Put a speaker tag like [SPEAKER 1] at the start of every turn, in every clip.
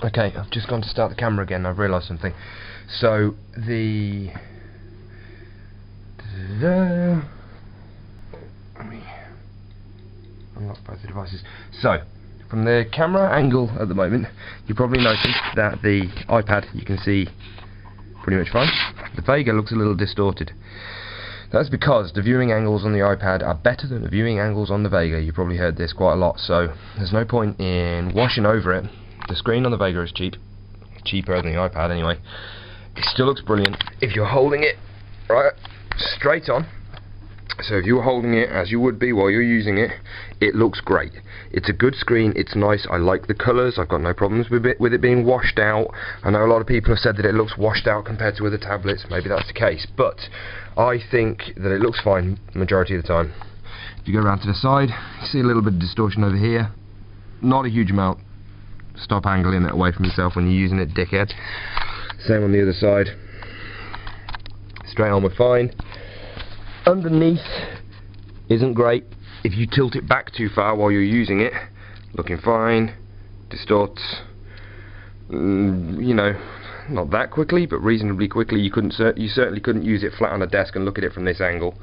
[SPEAKER 1] Okay, I've just gone to start the camera again. I've realised something. So the let me unlock both the devices. So from the camera angle at the moment, you probably noticed that the iPad you can see pretty much fine. The Vega looks a little distorted. That's because the viewing angles on the iPad are better than the viewing angles on the Vega. You probably heard this quite a lot, so there's no point in washing over it. The screen on the Vega is cheaper than the iPad anyway. It still looks brilliant if you're holding it right straight on. So if you're holding it as you would be while you're using it, it looks great. It's a good screen, it's nice, I like the colours, I've got no problems with it being washed out. I know a lot of people have said that it looks washed out compared to other tablets, maybe that's the case, but I think that it looks fine majority of the time. If you go around to the side, you see a little bit of distortion over here, not a huge amount. Stop angling it away from yourself when you're using it, dickhead. Same on the other side. Straight on, we're fine. Underneath isn't great. If you tilt it back too far while you're using it, looking fine. Distorts, you know, not that quickly, but reasonably quickly. You certainly couldn't use it flat on a desk and look at it from this angle,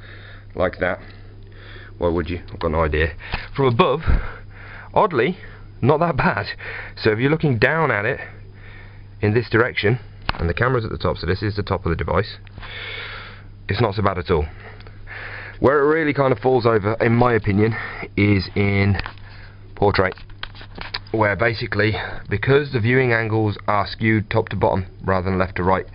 [SPEAKER 1] like that. Why would you? I've got no idea. From above, oddly, not that bad. So if you're looking down at it in this direction, and the camera's at the top, so this is the top of the device, it's not so bad at all. Where it really kind of falls over, in my opinion, is in portrait, where basically, because the viewing angles are skewed top to bottom rather than left to right,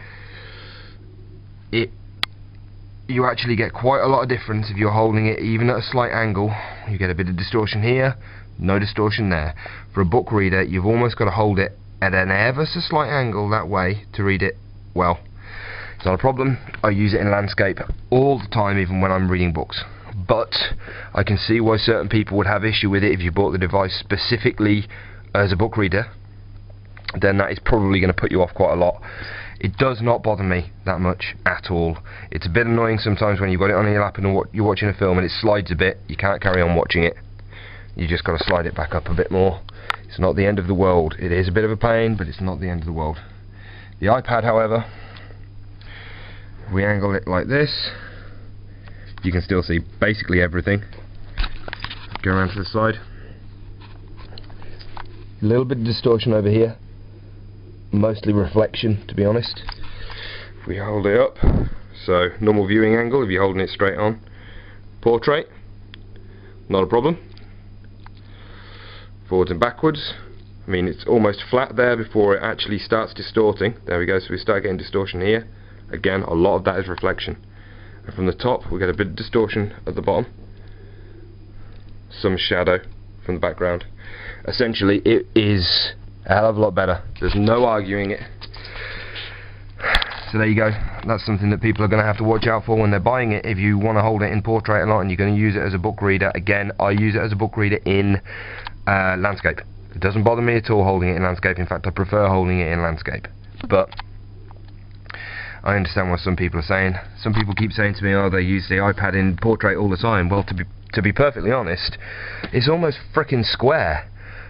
[SPEAKER 1] you actually get quite a lot of difference if you're holding it even at a slight angle. You get a bit of distortion here, no distortion there. For a book reader, you've almost got to hold it at an ever so slight angle that way to read it well. It's not a problem. I use it in landscape all the time, even when I'm reading books. But I can see why certain people would have issue with it. If you bought the device specifically as a book reader, then that is probably going to put you off quite a lot. It does not bother me that much at all. It's a bit annoying sometimes when you've got it on your lap and you're watching a film and it slides a bit. You can't carry on watching it. You just got to slide it back up a bit more. It's not the end of the world. It is a bit of a pain, but it's not the end of the world. The iPad, however, if we angle it like this, you can still see basically everything. Go around to the side. A little bit of distortion over here. Mostly reflection, to be honest. If we hold it up, so normal viewing angle, if you're holding it straight on. Portrait, not a problem. Forwards and backwards. I mean, it's almost flat there before it actually starts distorting. There we go, so we start getting distortion here. Again, a lot of that is reflection. And from the top, we get a bit of distortion at the bottom. Some shadow from the background. Essentially, it is a hell of a lot better. There's no arguing it. So there you go. That's something that people are going to have to watch out for when they're buying it. If you want to hold it in portrait a lot and you're going to use it as a book reader, again, I use it as a book reader in landscape. It doesn't bother me at all holding it in landscape. In fact, I prefer holding it in landscape. But I understand what some people are saying. Some people keep saying to me, oh, they use the iPad in portrait all the time. Well, to be perfectly honest, it's almost frickin' square.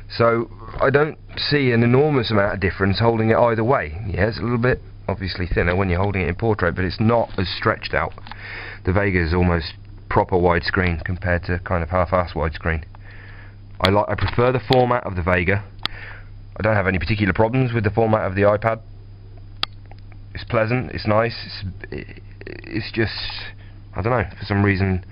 [SPEAKER 1] So I don't see an enormous amount of difference holding it either way. Yeah, it's a little bit obviously thinner when you're holding it in portrait, but it's not as stretched out. The Vega is almost proper widescreen compared to kind of half-assed widescreen. I prefer the format of the Vega. I don't have any particular problems with the format of the iPad. It's pleasant, it's nice, it's just, I don't know, for some reason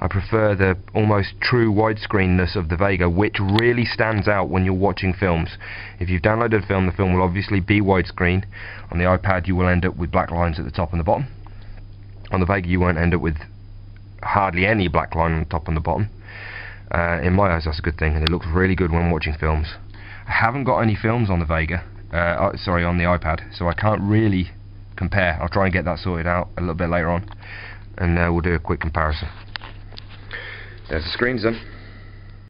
[SPEAKER 1] I prefer the almost true widescreenness of the Vega, which really stands out when you're watching films. If you've downloaded a film, the film will obviously be widescreen. On the iPad you will end up with black lines at the top and the bottom. On the Vega you won't end up with hardly any black line on the top and the bottom. In my eyes that's a good thing, and it looks really good when watching films. I haven't got any films on the Vega, sorry, on the iPad, so I can't really compare. I'll try and get that sorted out a little bit later on, and we'll do a quick comparison. There's the screens then.